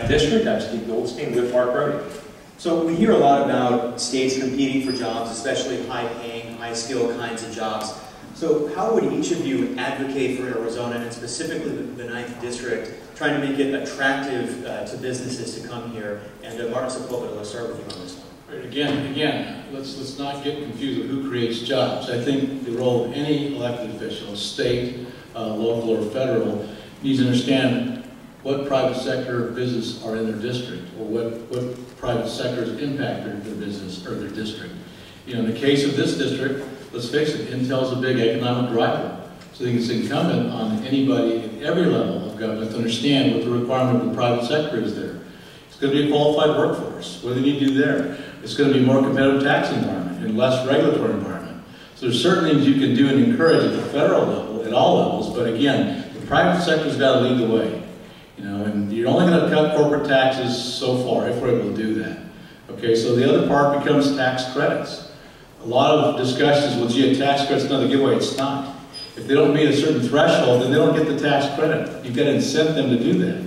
District. I'm Steve Goldstein with Mark Brody. So we hear a lot about states competing for jobs, especially high-paying, high-skill kinds of jobs. So how would each of you advocate for Arizona, and specifically the 9th District, trying to make it attractive to businesses to come here? And Martin Sepulveda, let's start with you on this one. Right, again, let's not get confused with who creates jobs. I think the role of any elected official, state, local, or federal, needs to understand what private sector business are in their district, or what private sectors impacted their business or their district. You know, in the case of this district, let's face it, Intel's a big economic driver. So I think it's incumbent on anybody at every level of government to understand what the requirement of the private sector is there. It's going to be a qualified workforce. What do they need to do there? It's going to be a more competitive tax environment and less regulatory environment. So there's certain things you can do and encourage at the federal level, at all levels, but again, the private sector's got to lead the way. You know, and you're only going to cut corporate taxes so far if we're able to do that. Okay, so the other part becomes tax credits. A lot of discussions, well, gee, a tax credit's another giveaway. It's not. If they don't meet a certain threshold, then they don't get the tax credit. You've got to incent them to do that.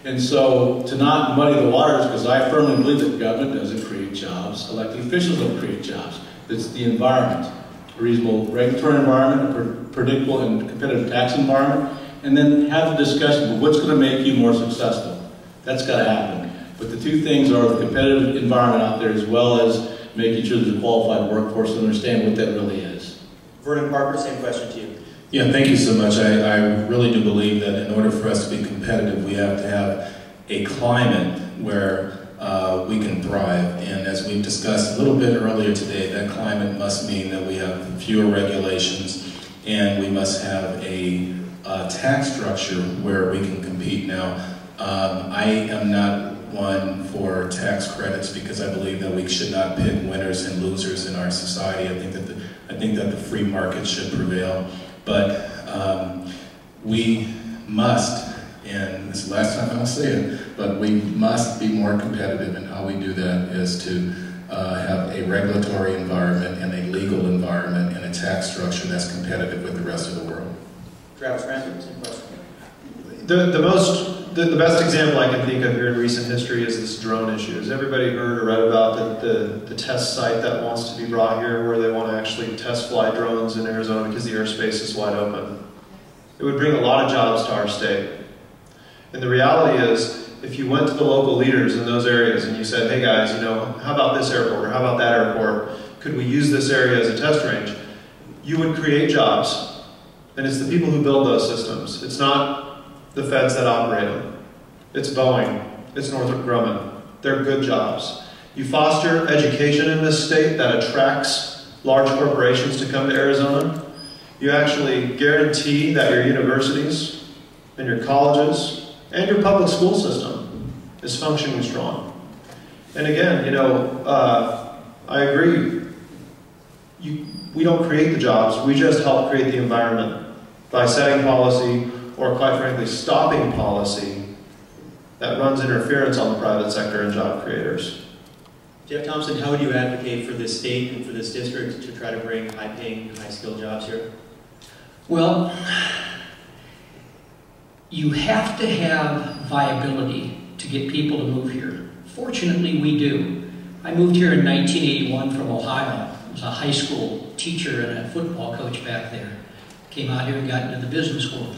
And so, to not muddy the waters, because I firmly believe that government doesn't create jobs, elected officials don't create jobs. It's the environment, a reasonable regulatory environment, a predictable and competitive tax environment, and then have the discussion of what's going to make you more successful. That's got to happen. But the two things are the competitive environment out there, as well as making sure there's a qualified workforce to understand what that really is. Vernon Parker, same question to you. Yeah, thank you so much. I really do believe that in order for us to be competitive, we have to have a climate where we can thrive. And as we've discussed a little bit earlier today, that climate must mean that we have fewer regulations and we must have a tax structure where we can compete. Now, I am not one for tax credits because I believe that we should not pit winners and losers in our society. I think that the free market should prevail. But we must, and this is the last time I'll say it, but we must be more competitive, and how we do that is to have a regulatory environment and a legal environment and a tax structure that's competitive with the rest of the world. Travis Franklin, same question. The best example I can think of here in recent history is this drone issue. Has everybody heard or read about the test site that wants to be brought here, where they want to actually test fly drones in Arizona because the airspace is wide open? It would bring a lot of jobs to our state. And the reality is, if you went to the local leaders in those areas and you said, hey guys, you know, how about this airport or how about that airport? Could we use this area as a test range? You would create jobs. And it's the people who build those systems. It's not the feds that operate them. It's Boeing. It's Northrop Grumman. They're good jobs. You foster education in this state that attracts large corporations to come to Arizona. You actually guarantee that your universities and your colleges and your public school system is functioning strong. And again, you know, I agree. We don't create the jobs. We just help create the environment by setting policy, or quite frankly, stopping policy that runs interference on the private sector and job creators. Jeff Thompson, how would you advocate for this state and for this district to try to bring high-paying, high-skilled jobs here? Well, you have to have viability to get people to move here. Fortunately, we do. I moved here in 1981 from Ohio. I was a high school teacher and a football coach back there. Came out here and got into the business world.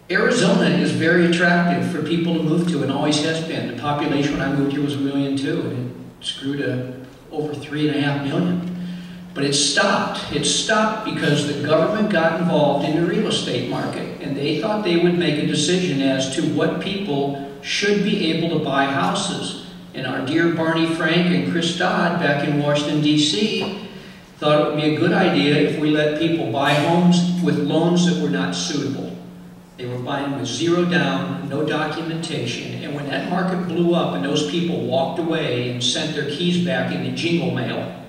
Arizona is very attractive for people to move to and always has been. The population when I moved here was 1.2 million, and it grew to over 3.5 million. But it stopped. It stopped because the government got involved in the real estate market, and they thought they would make a decision as to what people should be able to buy houses. And our dear Barney Frank and Chris Dodd back in Washington, D.C., thought it would be a good idea if we let people buy homes with loans that were not suitable. They were buying with zero down, no documentation, and when that market blew up and those people walked away and sent their keys back in the jingle mail,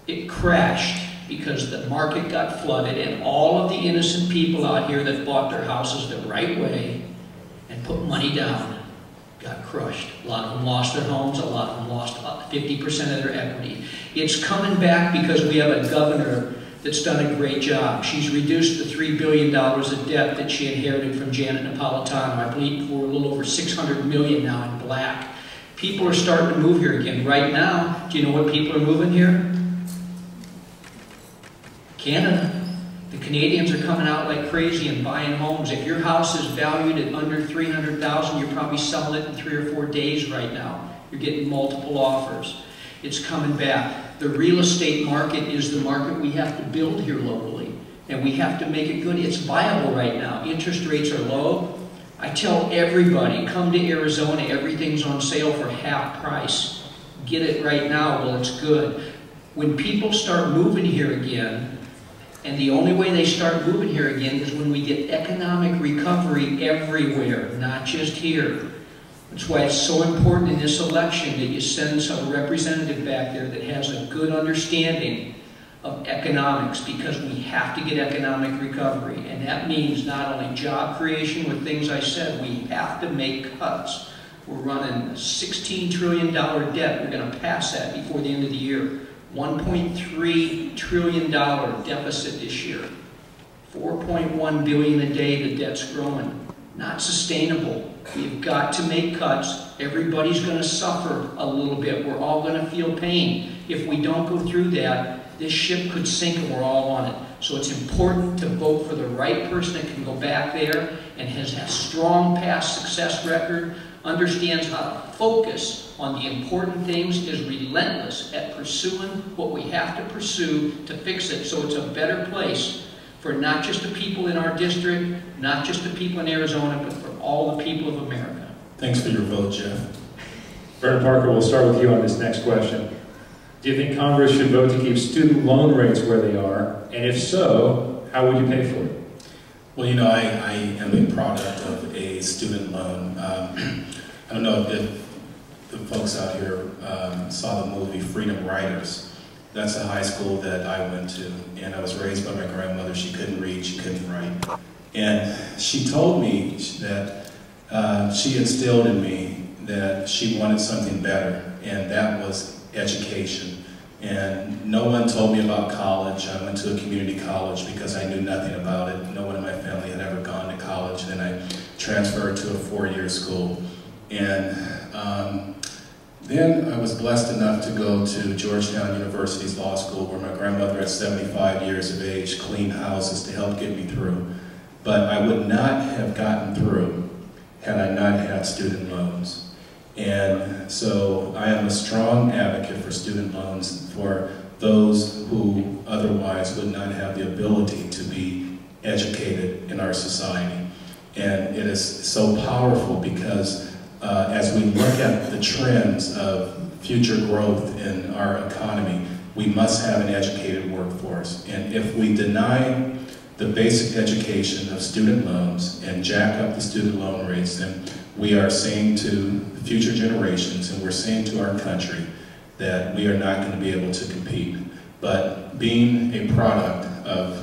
it crashed because the market got flooded, and all of the innocent people out here that bought their houses the right way and put money down got crushed. A lot of them lost their homes. A lot of them lost about 50% of their equity. It's coming back because we have a governor that's done a great job. She's reduced the $3 billion of debt that she inherited from Janet Napolitano. I believe we're a little over $600 million now in black. People are starting to move here again. Right now, do you know what people are moving here? Canada. The Canadians are coming out like crazy and buying homes. If your house is valued at under $300,000, you're probably selling it in 3 or 4 days right now. You're getting multiple offers. It's coming back. The real estate market is the market we have to build here locally, and we have to make it good. It's viable right now. Interest rates are low. I tell everybody, come to Arizona, everything's on sale for half price. Get it right now while it's good. When people start moving here again, and the only way they start moving here again is when we get economic recovery everywhere, not just here. That's why it's so important in this election that you send some representative back there that has a good understanding of economics, because we have to get economic recovery. And that means not only job creation with things I said, we have to make cuts. We're running a $16 trillion debt. We're going to pass that before the end of the year. $1.3 trillion deficit this year. 4.1 billion a day, the debt's growing. Not sustainable. We've got to make cuts. Everybody's going to suffer a little bit. We're all going to feel pain. If we don't go through that, this ship could sink and we're all on it. So it's important to vote for the right person that can go back there and has a strong past success record, understands how to focus on the important things, is relentless at pursuing what we have to pursue to fix it so it's a better place for not just the people in our district, not just the people in Arizona, but for all the people of America. Thanks for your vote, Jeff. Vernon Parker, we'll start with you on this next question. Do you think Congress should vote to keep student loan rates where they are? And if so, how would you pay for it? Well, you know, I am a product of a student loan. I don't know if the folks out here saw the movie Freedom Riders. That's a high school that I went to, and I was raised by my grandmother. She couldn't read, she couldn't write. And she told me that she instilled in me that she wanted something better, and that was education. And no one told me about college. I went to a community college because I knew nothing about it. No one in my family had ever gone to college. Then I transferred to a 4-year school. And then I was blessed enough to go to Georgetown University's law school, where my grandmother at 75 years of age cleaned houses to help get me through. But I would not have gotten through had I not had student loans. And so I am a strong advocate for student loans for those who otherwise would not have the ability to be educated in our society. And it is so powerful because as we look at the trends of future growth in our economy, we must have an educated workforce. And if we deny the basic education of student loans and jack up the student loan rates, then we are saying to future generations, and we're saying to our country, that we are not going to be able to compete. But being a product of,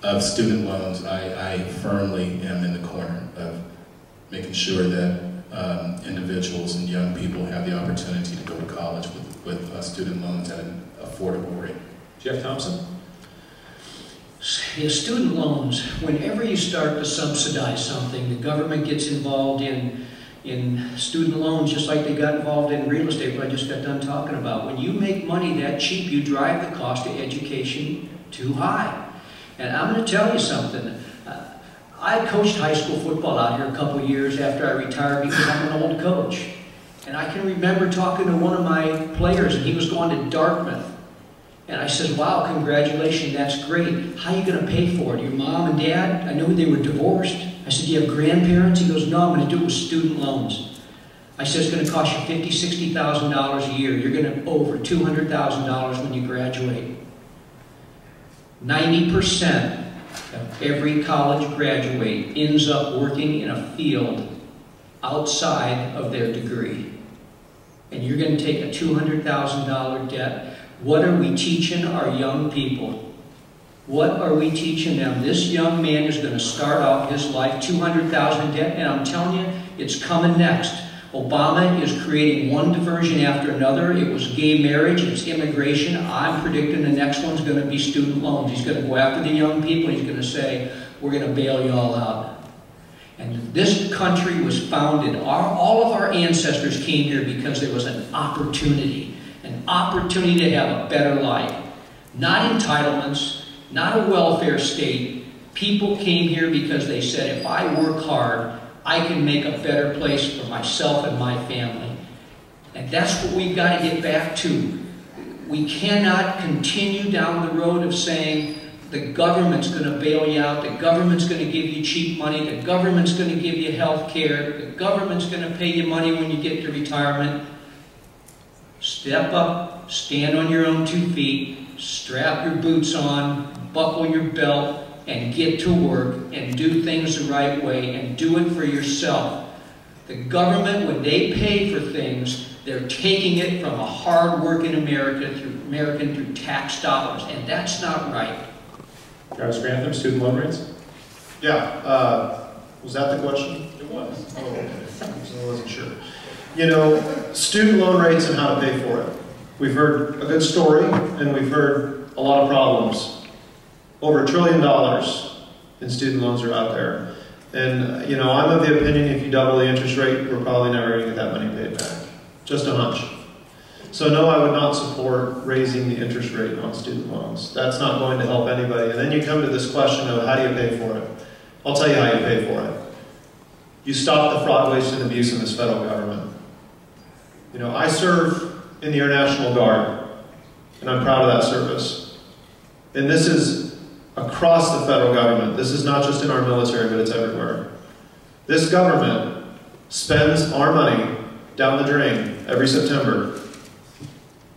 of student loans, I firmly am in the corner of making sure that individuals and young people have the opportunity to go to college with student loans at an affordable rate. Jeff Thompson? Yeah, student loans, whenever you start to subsidize something, the government gets involved in student loans just like they got involved in real estate, what I just got done talking about. When you make money that cheap, you drive the cost of education too high. And I'm going to tell you something. I coached high school football out here a couple of years after I retired because I'm an old coach. And I can remember talking to one of my players, and he was going to Dartmouth. And I said, wow, congratulations, that's great. How are you going to pay for it? Your mom and dad? I knew they were divorced. I said, do you have grandparents? He goes, no, I'm going to do it with student loans. I said, it's going to cost you $50,000, $60,000 a year. You're going to owe over $200,000 when you graduate. 90% of every college graduate ends up working in a field outside of their degree. And you're going to take a $200,000 debt. What are we teaching our young people? What are we teaching them? This young man is going to start off his life $200,000 in debt, and I'm telling you, it's coming next. Obama is creating one diversion after another. It was gay marriage, it's immigration. I'm predicting the next one's going to be student loans. He's going to go after the young people. He's going to say, we're going to bail you all out. And this country was founded, all of our ancestors came here because there was an opportunity to have a better life. Not entitlements, not a welfare state. People came here because they said, if I work hard, I can make a better place for myself and my family. And that's what we've got to get back to. We cannot continue down the road of saying, the government's going to bail you out, the government's going to give you cheap money, the government's going to give you health care, the government's going to pay you money when you get to retirement. Step up, stand on your own 2 feet, strap your boots on, buckle your belt, and get to work and do things the right way and do it for yourself. The government, when they pay for things, they're taking it from a hard-working American through tax dollars, and that's not right. Travis Grantham, student loan rates? Yeah, was that the question? It was. Oh, okay. I wasn't sure. You know, student loan rates and how to pay for it. We've heard a good story, and we've heard a lot of problems. Over $1 trillion in student loans are out there. And, you know, I'm of the opinion if you double the interest rate, we're probably never going to get that money paid back. Just a hunch. So no, I would not support raising the interest rate on student loans. That's not going to help anybody. And then you come to this question of how do you pay for it? I'll tell you how you pay for it. You stop the fraud, waste, and abuse in this federal government. You know, I serve in the Air National Guard, and I'm proud of that service. And this is across the federal government. This is not just in our military, but it's everywhere. This government spends our money down the drain every September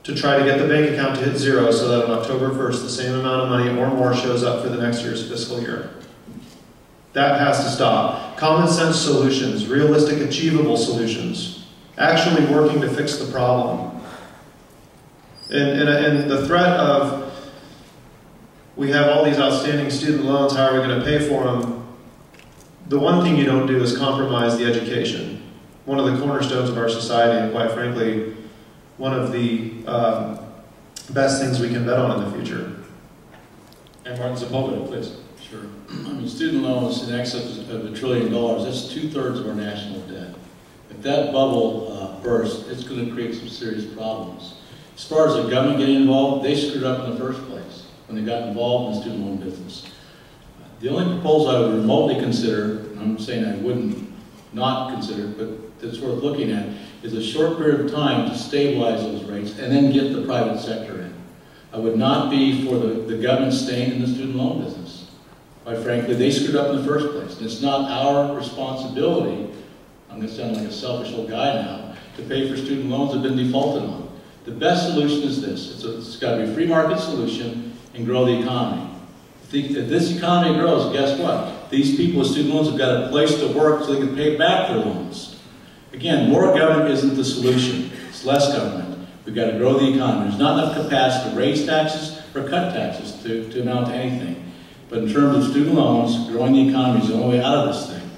to try to get the bank account to hit zero so that on October 1st, the same amount of money or more shows up for the next year's fiscal year. That has to stop. Common sense solutions, realistic, achievable solutions, actually working to fix the problem. And the threat of, we have all these outstanding student loans, how are we going to pay for them? The one thing you don't do is compromise the education. One of the cornerstones of our society, and quite frankly, one of the best things we can bet on in the future. And Martin Sepulveda, please. Sure. I mean, student loans in excess of $1 trillion, that's 2/3 of our national debt. If that bubble bursts, it's going to create some serious problems. As far as the government getting involved, they screwed up in the first place when they got involved in the student loan business. The only proposal I would remotely consider, and I'm saying I wouldn't not consider, but that's worth looking at, is a short period of time to stabilize those rates and then get the private sector in. I would not be for the government staying in the student loan business. Quite frankly, they screwed up in the first place. And it's not our responsibility, I'm going to sound like a selfish old guy now, to pay for student loans that have been defaulted on. The best solution is this. It's got to be a free market solution and grow the economy. If this economy grows, guess what? These people with student loans have got a place to work so they can pay back their loans. Again, more government isn't the solution. It's less government. We've got to grow the economy. There's not enough capacity to raise taxes or cut taxes to amount to anything. But in terms of student loans, growing the economy is the only way out of this thing.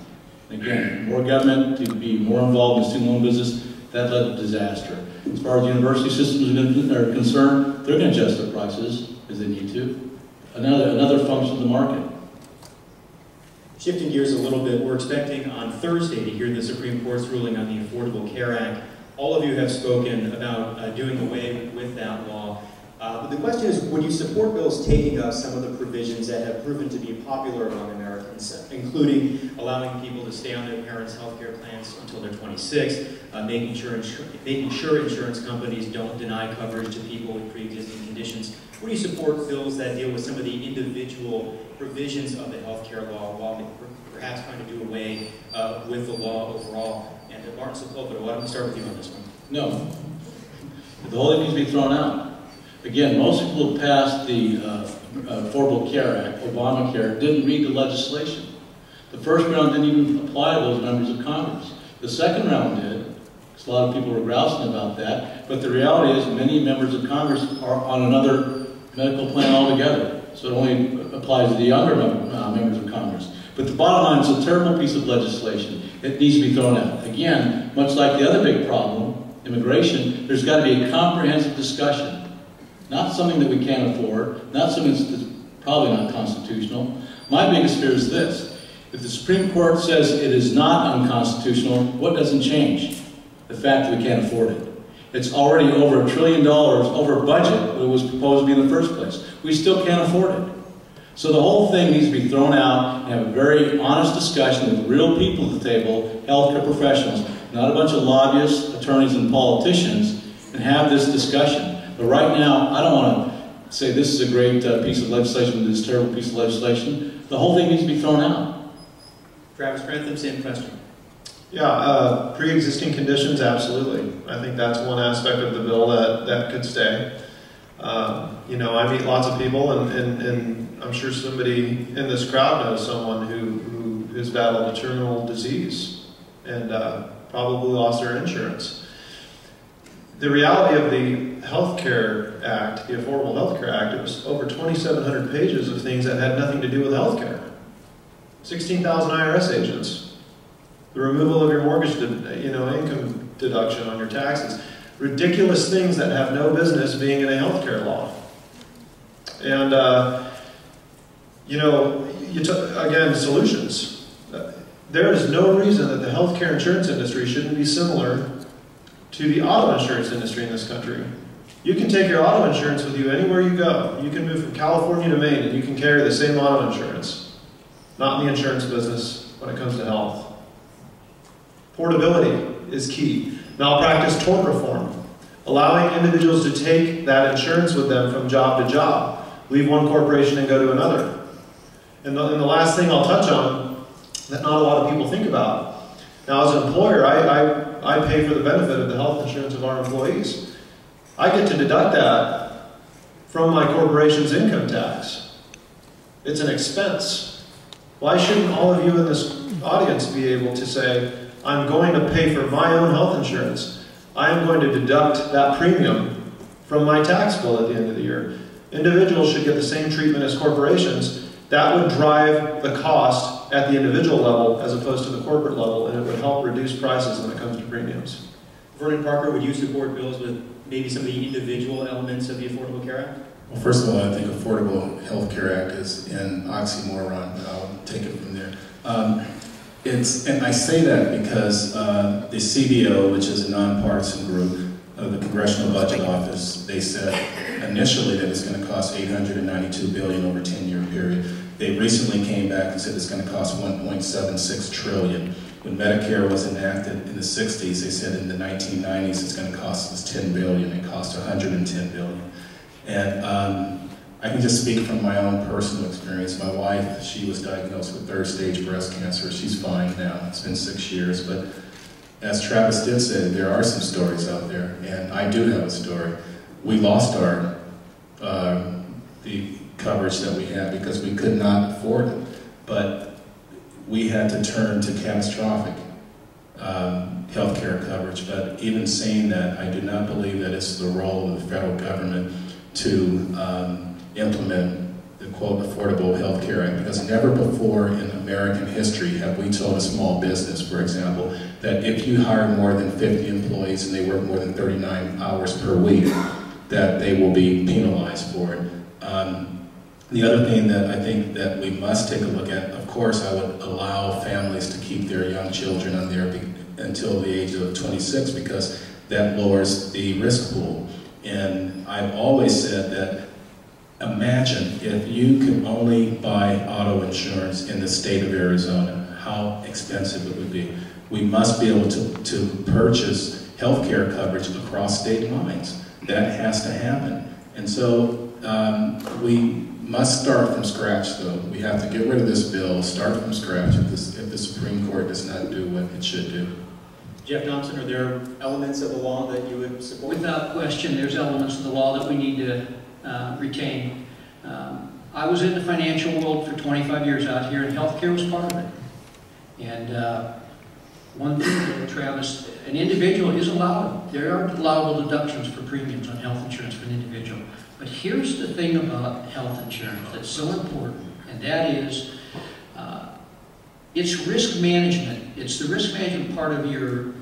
Again, more government to be more involved in the student loan business, that led to disaster. As far as university systems are concerned, they're going to adjust their prices as they need to. Another function of the market. Shifting gears a little bit, we're expecting on Thursday to hear the Supreme Court's ruling on the Affordable Care Act. All of you have spoken about doing away with that law. But the question is, would you support bills taking up some of the provisions that have proven to be popular among Americans, including allowing people to stay on their parents' health care plans until they're 26, making sure insurance companies don't deny coverage to people with pre-existing conditions? Would you support bills that deal with some of the individual provisions of the health care law while perhaps trying to do away with the law overall? And Martin Sepulveda, why don't we start with you on this one? No. The whole thing needs to be thrown out. Again, most people who passed the Affordable Care Act, Obamacare, didn't read the legislation. The first round didn't even apply to those members of Congress. The second round did, because a lot of people were grousing about that, but the reality is many members of Congress are on another medical plan altogether, so it only applies to the younger members of Congress. But the bottom line is a terrible piece of legislation. It needs to be thrown out. Again, much like the other big problem, immigration, there's got to be a comprehensive discussion. Not something that we can't afford, not something that's probably not constitutional. My biggest fear is this. If the Supreme Court says it is not unconstitutional, what doesn't change? The fact that we can't afford it. It's already over $1 trillion over budget that was proposed to be in the first place. We still can't afford it. So the whole thing needs to be thrown out and have a very honest discussion with real people at the table, healthcare professionals, not a bunch of lobbyists, attorneys, and politicians, and have this discussion. But right now, I don't want to say this is a great piece of legislation, this terrible piece of legislation. The whole thing needs to be thrown out. Travis Grantham, same question. Yeah, pre-existing conditions, absolutely. I think that's one aspect of the bill that could stay. You know, I meet lots of people, and I'm sure somebody in this crowd knows someone who has battled a terminal disease and probably lost their insurance. The reality of the Health Care Act, the Affordable Health Care Act, it was over 2,700 pages of things that had nothing to do with health care. 16,000 IRS agents. The removal of your mortgage, income deduction on your taxes. Ridiculous things that have no business being in a healthcare law. And, again, solutions. There is no reason that the healthcare insurance industry shouldn't be similar to the auto insurance industry in this country. You can take your auto insurance with you anywhere you go. You can move from California to Maine and you can carry the same auto insurance. Not in the insurance business when it comes to health. Portability is key. Malpractice tort reform. Allowing individuals to take that insurance with them from job to job. Leave one corporation and go to another. And the last thing I'll touch on that not a lot of people think about. Now, as an employer, I pay for the benefit of the health insurance of our employees. I get to deduct that from my corporation's income tax. It's an expense. Why shouldn't all of you in this audience be able to say, I'm going to pay for my own health insurance. I am going to deduct that premium from my tax bill at the end of the year. Individuals should get the same treatment as corporations. That would drive the cost at the individual level as opposed to the corporate level, and it would help reduce prices when it comes to premiums. Vernon Parker, would you support bills with maybe some of the individual elements of the Affordable Care Act? Well, first of all, I think Affordable Health Care Act is an oxymoron, but I'll take it from there. And I say that because the CBO, which is a nonpartisan group of the Congressional Budget Office, they said initially that it's going to cost $892 billion over a 10-year period. They recently came back and said it's going to cost $1.76 trillion. When Medicare was enacted in the 60s, they said in the 1990s it's going to cost us $10 billion. It cost $110 billion. And I can just speak from my own personal experience. My wife, she was diagnosed with third-stage breast cancer. She's fine now. It's been 6 years. But as Travis did say, there are some stories out there, and I do have a story. We lost the coverage that we had because we could not afford it. But we had to turn to catastrophic health care coverage. But even saying that, I do not believe that it's the role of the federal government to implement the quote Affordable Health Care Act, because never before in American history have we told a small business, for example, that if you hire more than 50 employees and they work more than 39 hours per week, that they will be penalized for it. The other thing that I think that we must take a look at, of course, I would allow families to keep their young children on there until the age of 26, because that lowers the risk pool. And I've always said that imagine if you could only buy auto insurance in the state of Arizona, how expensive it would be. We must be able to purchase health care coverage across state lines. That has to happen. And so we must start from scratch, though. We have to get rid of this bill, start from scratch if the Supreme Court does not do what it should do. Jeff Thompson, are there elements of the law that you would support? Without question, there's elements of the law that we need to retain. I was in the financial world for 25 years out here, and healthcare was part of it. And one thing, Travis, an individual is allowed. There are allowable deductions for premiums on health insurance for an individual. But here's the thing about health insurance that's so important, and that is It's risk management. It's the risk management part of your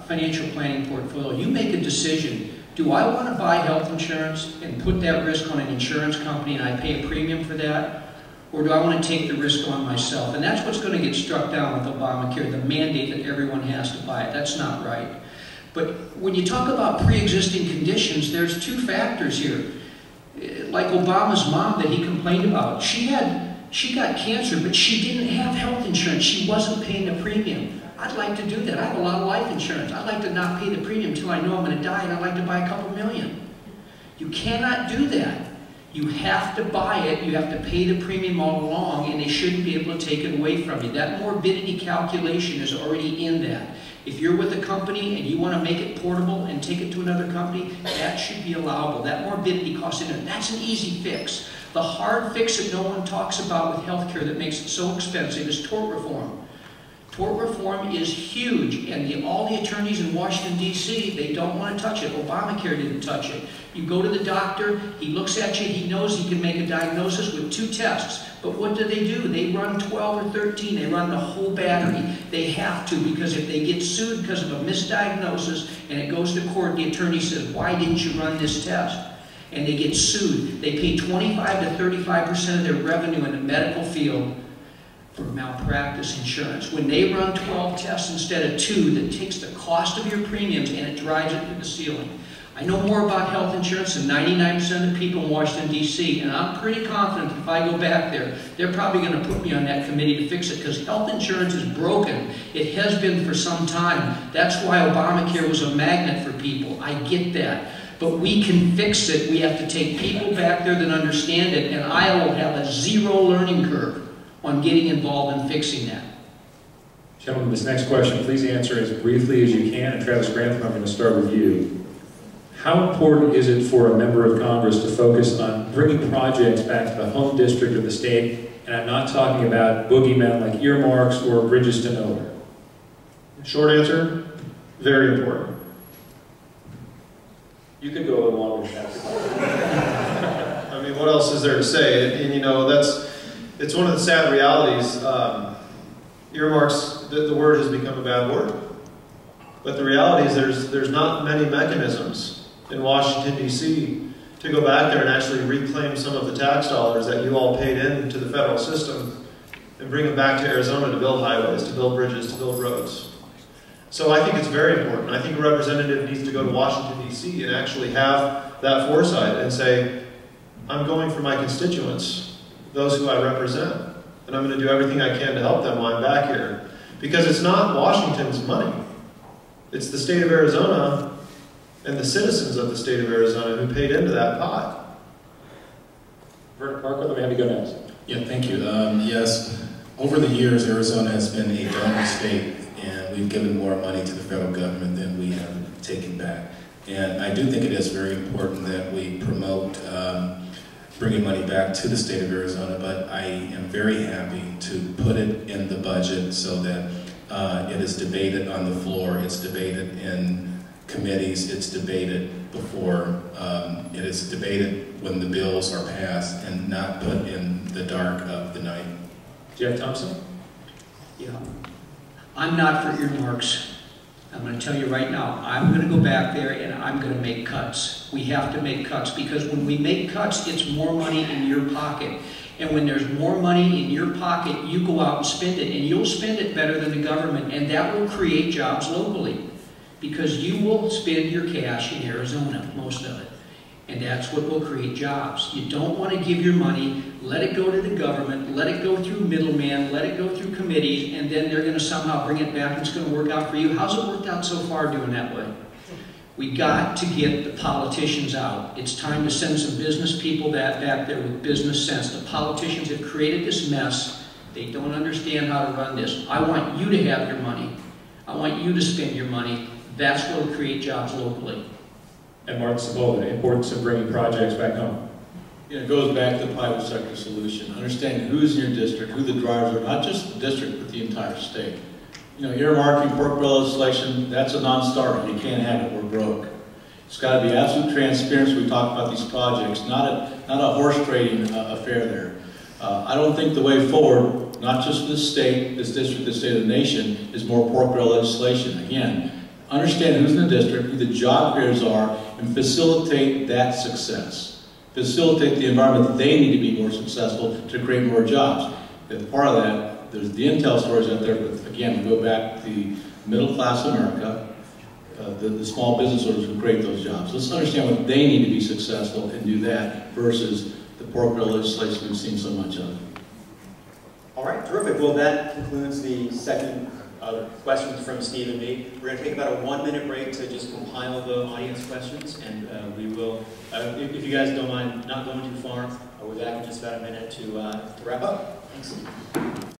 financial planning portfolio. You make a decision. Do I want to buy health insurance and put that risk on an insurance company and I pay a premium for that? Or do I want to take the risk on myself? And that's what's going to get struck down with Obamacare, the mandate that everyone has to buy it. That's not right. But when you talk about pre-existing conditions, there's two factors here. Like Obama's mom that he complained about. She got cancer, but she didn't have health insurance. She wasn't paying the premium. I'd like to do that. I have a lot of life insurance. I'd like to not pay the premium until I know I'm going to die, and I'd like to buy a couple million. You cannot do that. You have to buy it. You have to pay the premium all along, and they shouldn't be able to take it away from you. That morbidity calculation is already in that. If you're with a company and you want to make it portable and take it to another company, that should be allowable. That morbidity cost in there, that's an easy fix. The hard fix that no one talks about with healthcare that makes it so expensive is tort reform. Tort reform is huge, and all the attorneys in Washington, D.C., they don't want to touch it. Obamacare didn't touch it. You go to the doctor, he looks at you, he knows he can make a diagnosis with 2 tests. But what do? They run 12 or 13. They run the whole battery. They have to, because if they get sued because of a misdiagnosis and it goes to court, the attorney says, why didn't you run this test? And they get sued. They pay 25 to 35% of their revenue in the medical field for malpractice insurance. When they run 12 tests instead of 2, that takes the cost of your premiums and it drives it to the ceiling. I know more about health insurance than 99% of the people in Washington, D.C., and I'm pretty confident if I go back there, they're probably going to put me on that committee to fix it, because health insurance is broken. It has been for some time. That's why Obamacare was a magnet for people. I get that. But we can fix it. We have to take people back there that understand it, and I will have a 0 learning curve on getting involved in fixing that. Gentlemen, this next question, please answer as briefly as you can. And Travis Grantham, I'm going to start with you. How important is it for a member of Congress to focus on bringing projects back to the home district of the state? And I'm not talking about boogeymen like earmarks or bridges to nowhere. Short answer, very important. You could go a little longer than that. I mean, what else is there to say? And you know, it's one of the sad realities. Earmarks, the word has become a bad word. But the reality is there's not many mechanisms in Washington, D.C. to go back there and actually reclaim some of the tax dollars that you all paid into the federal system and bring them back to Arizona to build highways, to build bridges, to build roads. So I think it's very important. I think a representative needs to go to Washington, D.C. and actually have that foresight and say, I'm going for my constituents, those who I represent, and I'm going to do everything I can to help them while I'm back here. Because it's not Washington's money. It's the state of Arizona and the citizens of the state of Arizona who paid into that pot. Vernon Parker, let me have you go next. Yeah, thank you. Yes, over the years, Arizona has been a donor state, and we've given more money to the federal government than we have taken back. And I do think it is very important that we promote bringing money back to the state of Arizona, but I am very happy to put it in the budget so that it is debated on the floor, it's debated in committees, it's debated before, it is debated when the bills are passed and not put in the dark of the night. Jeff Thompson? Yeah. I'm not for earmarks. I'm going to tell you right now, I'm going to go back there and I'm going to make cuts. We have to make cuts, because when we make cuts, it's more money in your pocket. And when there's more money in your pocket, you go out and spend it, and you'll spend it better than the government, and that will create jobs locally, because you will spend your cash in Arizona, most of it, and that's what will create jobs. You don't want to give your money, let it go to the government, let it go through middlemen, let it go through committees, and then they're going to somehow bring it back and it's going to work out for you. How's it worked out so far doing that way? We got to get the politicians out. It's time to send some business people back there with business sense. The politicians have created this mess. They don't understand how to run this. I want you to have your money. I want you to spend your money. That's what will create jobs locally. And Mark Sabola, the importance of bringing projects back home. It goes back to the private sector solution. Understanding who's in your district, who the drivers are, not just the district, but the entire state. You know, earmarking, pork bill legislation, that's a non-starter. You can't have it. We're broke. It's got to be absolute transparency. We talk about these projects, not a horse trading affair there. I don't think the way forward not just for the state, this district, the state of the nation, is more pork barrel legislation. Again, understand who's in the district, who the job creators are, and facilitate that success. Facilitate the environment that they need to be more successful to create more jobs. As part of that, there's the intel stories out there, but again, we go back to the middle class America, the small business owners who create those jobs. Let's understand what they need to be successful and do that versus the pork barrel legislation we've seen so much of. All right, terrific. Well, that concludes the second questions from Steve and me. We're going to take about a 1-minute break to just compile the audience questions, and we will, if you guys don't mind not going too far, we'll be back in just about a minute to wrap up. Thanks.